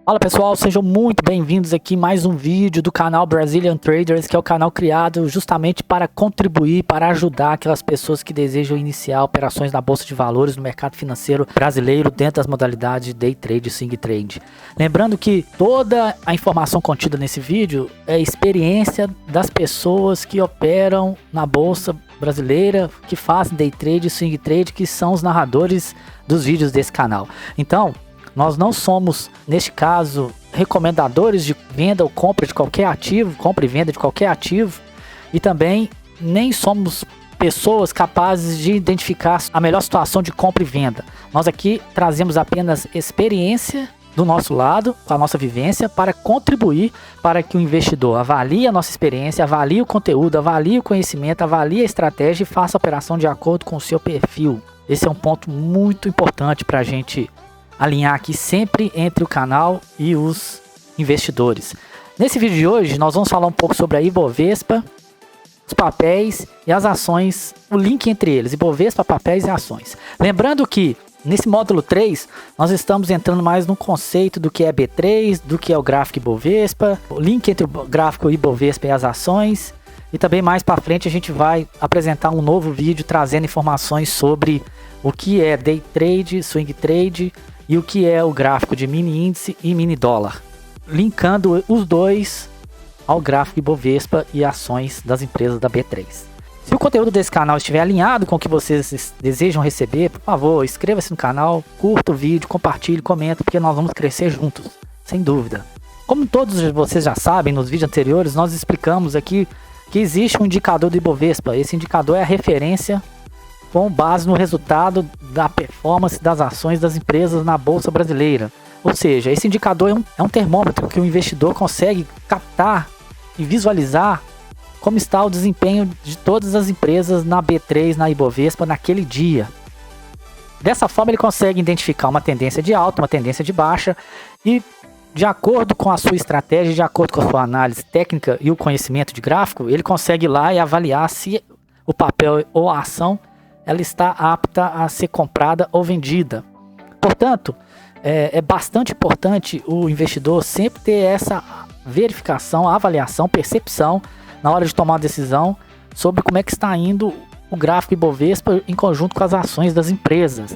Fala pessoal, sejam muito bem-vindos aqui a mais um vídeo do canal Brazilian Traders, que é o canal criado justamente para contribuir, para ajudar aquelas pessoas que desejam iniciar operações na Bolsa de Valores, no mercado financeiro brasileiro, dentro das modalidades de Day Trade e Swing Trade. Lembrando que toda a informação contida nesse vídeo é experiência das pessoas que operam na Bolsa brasileira, que fazem Day Trade e Swing Trade, que são os narradores dos vídeos desse canal. Então, nós não somos, neste caso, recomendadores de venda ou compra de qualquer ativo, compra e venda de qualquer ativo, e também nem somos pessoas capazes de identificar a melhor situação de compra e venda. Nós aqui trazemos apenas experiência do nosso lado, com a nossa vivência, para contribuir para que o investidor avalie a nossa experiência, avalie o conteúdo, avalie o conhecimento, avalie a estratégia e faça a operação de acordo com o seu perfil. Esse é um ponto muito importante para a gente alinhar aqui sempre entre o canal e os investidores. Nesse vídeo de hoje nós vamos falar um pouco sobre a Ibovespa, os papéis e as ações, o link entre eles, Ibovespa, papéis e ações. Lembrando que nesse módulo 3 nós estamos entrando mais no conceito do que é B3, do que é o gráfico Ibovespa, o link entre o gráfico Ibovespa e as ações, e também mais para frente a gente vai apresentar um novo vídeo trazendo informações sobre o que é Day Trade, Swing Trade e o que é o gráfico de mini índice e mini dólar, linkando os dois ao gráfico Ibovespa e ações das empresas da B3. Se o conteúdo desse canal estiver alinhado com o que vocês desejam receber, por favor, inscreva-se no canal, curta o vídeo, compartilhe, comenta, porque nós vamos crescer juntos, sem dúvida. Como todos vocês já sabem, nos vídeos anteriores nós explicamos aqui que existe um indicador do Ibovespa. Esse indicador é a referência com base no resultado da performance das ações das empresas na Bolsa Brasileira. Ou seja, esse indicador é um termômetro que o investidor consegue captar e visualizar como está o desempenho de todas as empresas na B3, na Ibovespa, naquele dia. Dessa forma ele consegue identificar uma tendência de alta, uma tendência de baixa, e de acordo com a sua estratégia, de acordo com a sua análise técnica e o conhecimento de gráfico, ele consegue ir lá e avaliar se o papel ou a ação ela está apta a ser comprada ou vendida. Portanto, é bastante importante o investidor sempre ter essa verificação, avaliação, percepção na hora de tomar uma decisão sobre como é que está indo o gráfico Ibovespa em conjunto com as ações das empresas.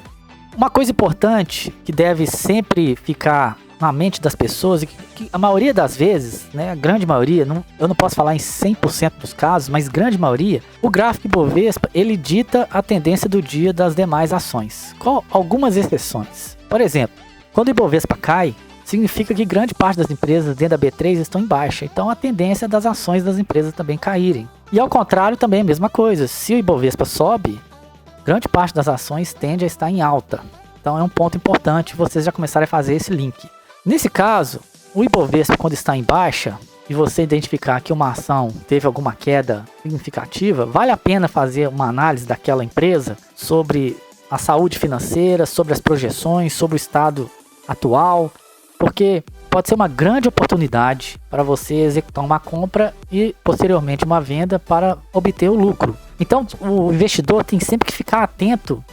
Uma coisa importante que deve sempre ficar na mente das pessoas, e que a maioria das vezes, né, a grande maioria, eu não posso falar em 100% dos casos, mas grande maioria, o gráfico Ibovespa, ele dita a tendência do dia das demais ações, com algumas exceções. Por exemplo, quando o Ibovespa cai, significa que grande parte das empresas dentro da B3 estão em baixa, então a tendência das ações das empresas também caírem. E ao contrário também a mesma coisa, se o Ibovespa sobe, grande parte das ações tende a estar em alta. Então é um ponto importante vocês já começarem a fazer esse link. Nesse caso, o Ibovespa, quando está em baixa e você identificar que uma ação teve alguma queda significativa, vale a pena fazer uma análise daquela empresa sobre a saúde financeira, sobre as projeções, sobre o estado atual, porque pode ser uma grande oportunidade para você executar uma compra e posteriormente uma venda para obter o lucro. Então o investidor tem sempre que ficar atento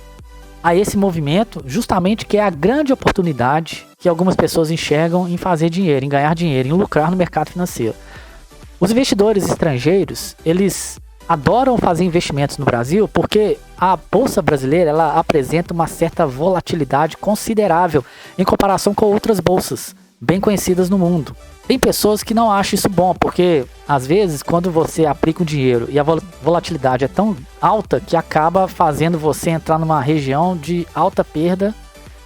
a esse movimento, justamente que é a grande oportunidade que algumas pessoas enxergam em fazer dinheiro, em ganhar dinheiro, em lucrar no mercado financeiro. Os investidores estrangeiros, eles adoram fazer investimentos no Brasil porque a Bolsa Brasileira ela apresenta uma certa volatilidade considerável em comparação com outras bolsas bem conhecidas no mundo. Tem pessoas que não acham isso bom, porque às vezes quando você aplica o dinheiro e a volatilidade é tão alta que acaba fazendo você entrar numa região de alta perda,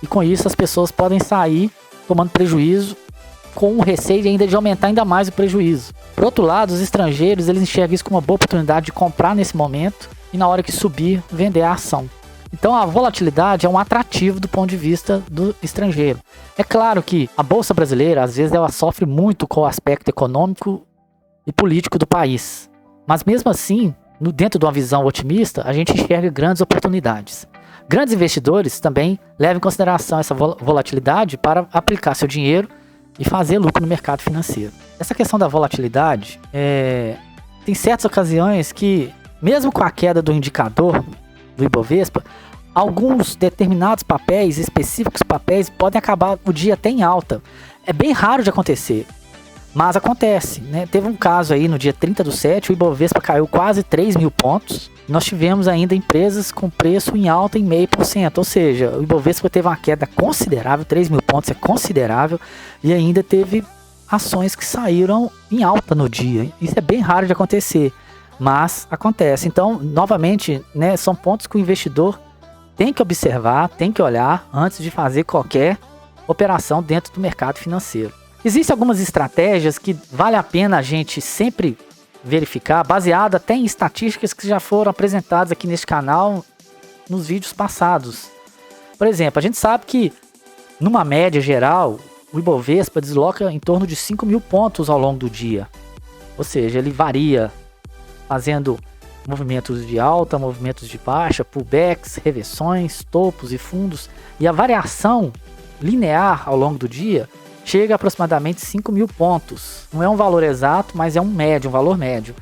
e com isso as pessoas podem sair tomando prejuízo com o receio ainda de aumentar ainda mais o prejuízo. Por outro lado, os estrangeiros eles enxergam isso como uma boa oportunidade de comprar nesse momento e na hora que subir, vender a ação. Então a volatilidade é um atrativo do ponto de vista do estrangeiro. É claro que a Bolsa Brasileira, às vezes, ela sofre muito com o aspecto econômico e político do país. Mas mesmo assim, dentro de uma visão otimista, a gente enxerga grandes oportunidades. Grandes investidores também levam em consideração essa volatilidade para aplicar seu dinheiro e fazer lucro no mercado financeiro. Essa questão da volatilidade, tem certas ocasiões que, mesmo com a queda do indicador do Ibovespa, alguns determinados papéis, específicos papéis, podem acabar o dia até em alta. É bem raro de acontecer, mas acontece, né? Teve um caso aí no dia 30/7, o Ibovespa caiu quase 3 mil pontos. Nós tivemos ainda empresas com preço em alta em 0,5%, ou seja, o Ibovespa teve uma queda considerável, 3 mil pontos é considerável, e ainda teve ações que saíram em alta no dia. Isso é bem raro de acontecer, mas acontece. Então, novamente, né, são pontos que o investidor tem que observar, tem que olhar antes de fazer qualquer operação dentro do mercado financeiro. Existem algumas estratégias que vale a pena a gente sempre verificar, baseado até em estatísticas que já foram apresentadas aqui neste canal nos vídeos passados. Por exemplo, a gente sabe que numa média geral, o Ibovespa desloca em torno de 5 mil pontos ao longo do dia. Ou seja, ele varia fazendo movimentos de alta, movimentos de baixa, pullbacks, reversões, topos e fundos. E a variação linear ao longo do dia chega a aproximadamente 5 mil pontos. Não é um valor exato, mas é um valor médio.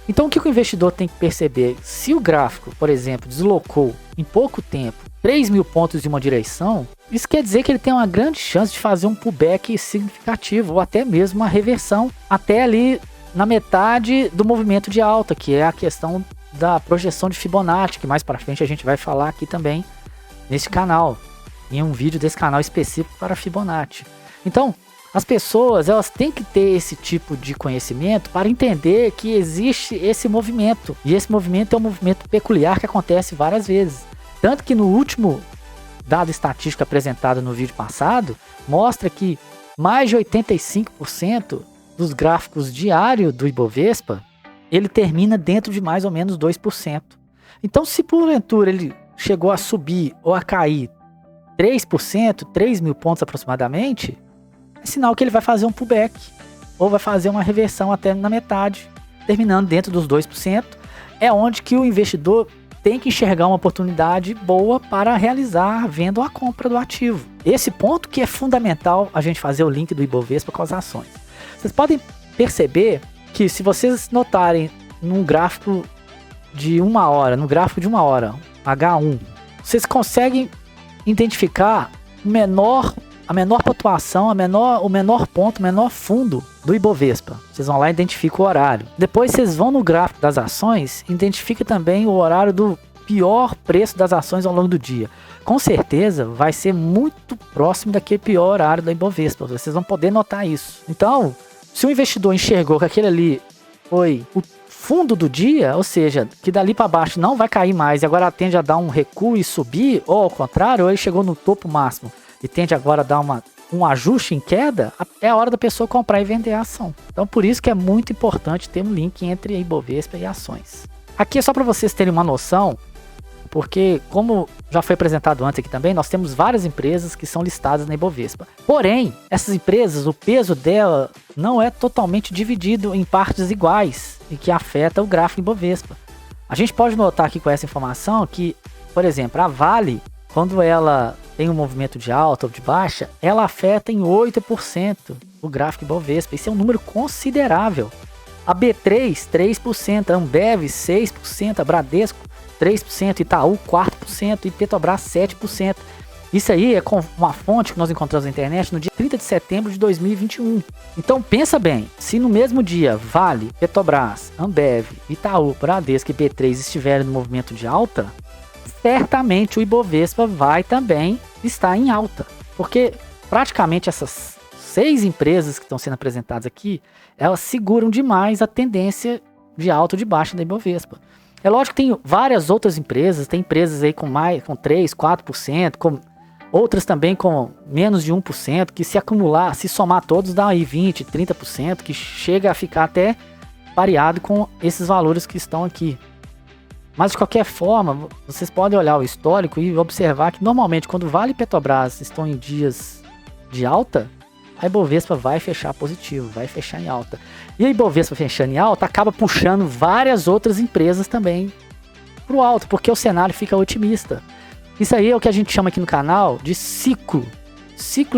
Então o que o investidor tem que perceber? Se o gráfico, por exemplo, deslocou em pouco tempo 3 mil pontos em uma direção, isso quer dizer que ele tem uma grande chance de fazer um pullback significativo, ou até mesmo uma reversão, até ali na metade do movimento de alta, que é a questão da projeção de Fibonacci, que mais para frente a gente vai falar aqui também nesse canal, em um vídeo desse canal específico para Fibonacci. Então, as pessoas, elas têm que ter esse tipo de conhecimento para entender que existe esse movimento. E esse movimento é um movimento peculiar que acontece várias vezes. Tanto que no último dado estatístico apresentado no vídeo passado, mostra que mais de 85% dos gráficos diários do Ibovespa, ele termina dentro de mais ou menos 2%. Então, se porventura ele chegou a subir ou a cair 3%, 3 mil pontos aproximadamente, é sinal que ele vai fazer um pullback, ou vai fazer uma reversão até na metade, terminando dentro dos 2%, é onde que o investidor tem que enxergar uma oportunidade boa para realizar a venda ou a compra do ativo. Esse ponto que é fundamental a gente fazer o link do Ibovespa com as ações. Vocês podem perceber que se vocês notarem num gráfico de 1 hora, no gráfico de 1 hora, H1, vocês conseguem identificar a menor pontuação, o menor ponto, o menor fundo do Ibovespa. Vocês vão lá e identificam o horário. Depois vocês vão no gráfico das ações e identificam também o horário do pior preço das ações ao longo do dia. Com certeza vai ser muito próximo daquele pior horário da Ibovespa. Vocês vão poder notar isso. Então, se o investidor enxergou que aquele ali foi o fundo do dia, ou seja, que dali para baixo não vai cair mais e agora tende a dar um recuo e subir, ou ao contrário, ou ele chegou no topo máximo e tende agora a dar um ajuste em queda, é a hora da pessoa comprar e vender a ação. Então por isso que é muito importante ter um link entre a Ibovespa e ações. Aqui é só para vocês terem uma noção, porque como já foi apresentado antes aqui também, nós temos várias empresas que são listadas na Ibovespa. Porém, essas empresas, o peso dela não é totalmente dividido em partes iguais e que afeta o gráfico Ibovespa. A gente pode notar aqui com essa informação que, por exemplo, a Vale, quando ela tem um movimento de alta ou de baixa, ela afeta em 8% o gráfico Ibovespa. Isso é um número considerável. A B3, 3%, a Ambev, 6%, a Bradesco, 3%, Itaú, 4% e Petrobras, 7%. Isso aí é com uma fonte que nós encontramos na internet no dia 30 de setembro de 2021. Então pensa bem, se no mesmo dia Vale, Petrobras, Ambev, Itaú, Bradesco e B3 estiverem no movimento de alta, certamente o Ibovespa vai também estar em alta, porque praticamente essas 6 empresas que estão sendo apresentadas aqui, elas seguram demais a tendência de alta ou de baixa da Ibovespa. É lógico que tem várias outras empresas, tem empresas aí com 3, 4%, com outras também com menos de 1%, que se acumular, se somar todos, dá aí 20%, 30%, que chega a ficar até pareado com esses valores que estão aqui. Mas de qualquer forma, vocês podem olhar o histórico e observar que normalmente quando Vale e Petrobras estão em dias de alta, a Ibovespa vai fechar positivo, vai fechar em alta. E a Ibovespa fechando em alta acaba puxando várias outras empresas também para o alto, porque o cenário fica otimista. Isso aí é o que a gente chama aqui no canal de ciclo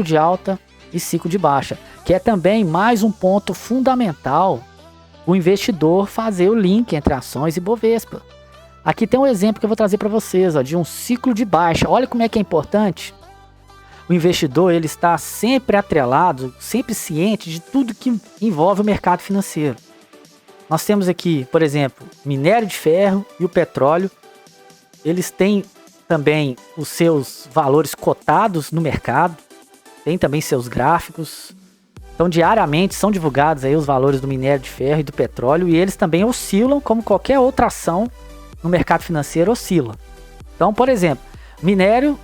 de alta e ciclo de baixa, que é também mais um ponto fundamental o investidor fazer o link entre ações e Ibovespa. Aqui tem um exemplo que eu vou trazer para vocês, ó, de um ciclo de baixa. Olha como é que é importante. O investidor, ele está sempre atrelado, sempre ciente de tudo que envolve o mercado financeiro. Nós temos aqui, por exemplo, minério de ferro e o petróleo. Eles têm também os seus valores cotados no mercado, tem também seus gráficos. Então, diariamente são divulgados aí os valores do minério de ferro e do petróleo, e eles também oscilam como qualquer outra ação no mercado financeiro oscila. Então, por exemplo, minério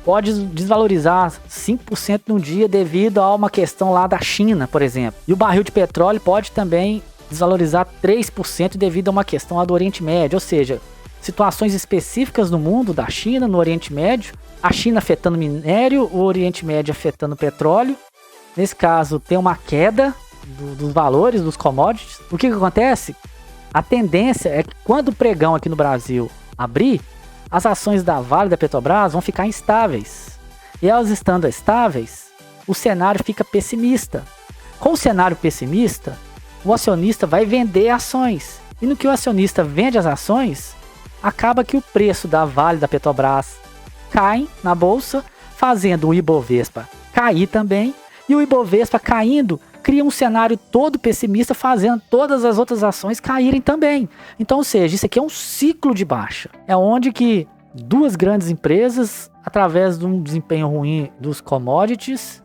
pode desvalorizar 5% num dia devido a uma questão lá da China, por exemplo. E o barril de petróleo pode também desvalorizar 3% devido a uma questão lá do Oriente Médio, ou seja, situações específicas no mundo, da China, no Oriente Médio, a China afetando o minério, o Oriente Médio afetando o petróleo. Nesse caso, tem uma queda dos valores dos commodities. O que acontece? A tendência é que quando o pregão aqui no Brasil abrir, as ações da Vale e da Petrobras vão ficar instáveis. E elas estando estáveis, o cenário fica pessimista. Com o cenário pessimista, o acionista vai vender ações. E no que o acionista vende as ações, acaba que o preço da Vale e da Petrobras cai na bolsa, fazendo o Ibovespa cair também. E o Ibovespa caindo cria um cenário todo pessimista, fazendo todas as outras ações caírem também. Então, ou seja, isso aqui é um ciclo de baixa. É onde que duas grandes empresas, através de um desempenho ruim dos commodities,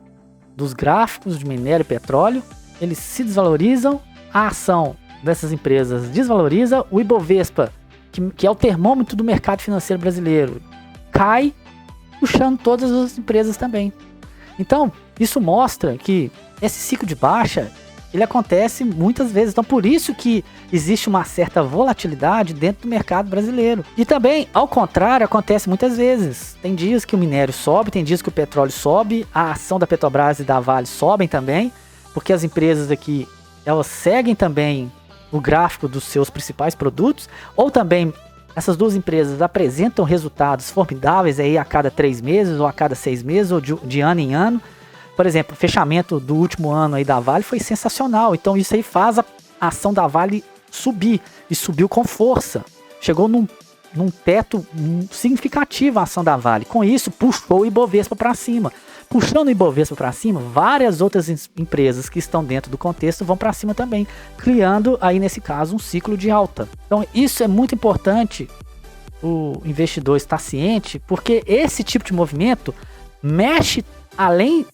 dos gráficos de minério e petróleo, eles se desvalorizam, a ação dessas empresas desvaloriza, o Ibovespa, que é o termômetro do mercado financeiro brasileiro, cai, puxando todas as empresas também. Então, isso mostra que esse ciclo de baixa, ele acontece muitas vezes. Então, por isso que existe uma certa volatilidade dentro do mercado brasileiro. E também, ao contrário, acontece muitas vezes. Tem dias que o minério sobe, tem dias que o petróleo sobe, a ação da Petrobras e da Vale sobem também, porque as empresas aqui, elas seguem também o gráfico dos seus principais produtos, ou também essas duas empresas apresentam resultados formidáveis aí a cada 3 meses, ou a cada 6 meses, ou de ano em ano. Por exemplo, o fechamento do último ano aí da Vale foi sensacional. Então isso aí faz a ação da Vale subir, e subiu com força. Chegou num teto significativo a ação da Vale. Com isso, puxou o Ibovespa para cima. Puxando o Ibovespa para cima, várias outras empresas que estão dentro do contexto vão para cima também, criando aí nesse caso um ciclo de alta. Então isso é muito importante o investidor estar ciente, porque esse tipo de movimento mexe, além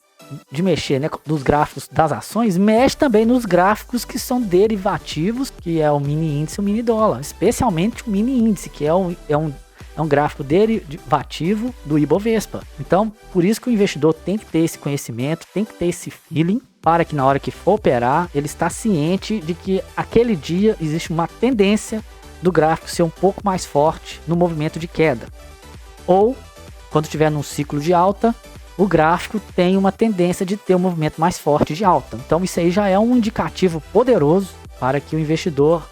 de mexer, né, nos gráficos das ações, mexe também nos gráficos que são derivativos, que é o mini índice e o mini dólar, especialmente o mini índice, que é um gráfico derivativo do Ibovespa. Então, por isso que o investidor tem que ter esse conhecimento, tem que ter esse feeling, para que na hora que for operar, ele está ciente de que aquele dia existe uma tendência do gráfico ser um pouco mais forte no movimento de queda. Ou, quando estiver num ciclo de alta, o gráfico tem uma tendência de ter um movimento mais forte de alta. Então isso aí já é um indicativo poderoso para que o investidor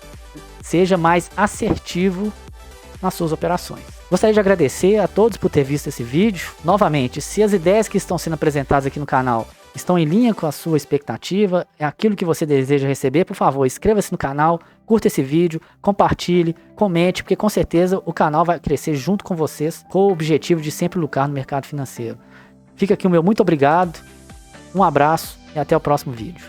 seja mais assertivo nas suas operações. Gostaria de agradecer a todos por ter visto esse vídeo. Novamente, se as ideias que estão sendo apresentadas aqui no canal estão em linha com a sua expectativa, é aquilo que você deseja receber, por favor, inscreva-se no canal, curta esse vídeo, compartilhe, comente, porque com certeza o canal vai crescer junto com vocês, com o objetivo de sempre lucrar no mercado financeiro. Fica aqui o meu muito obrigado, um abraço e até o próximo vídeo.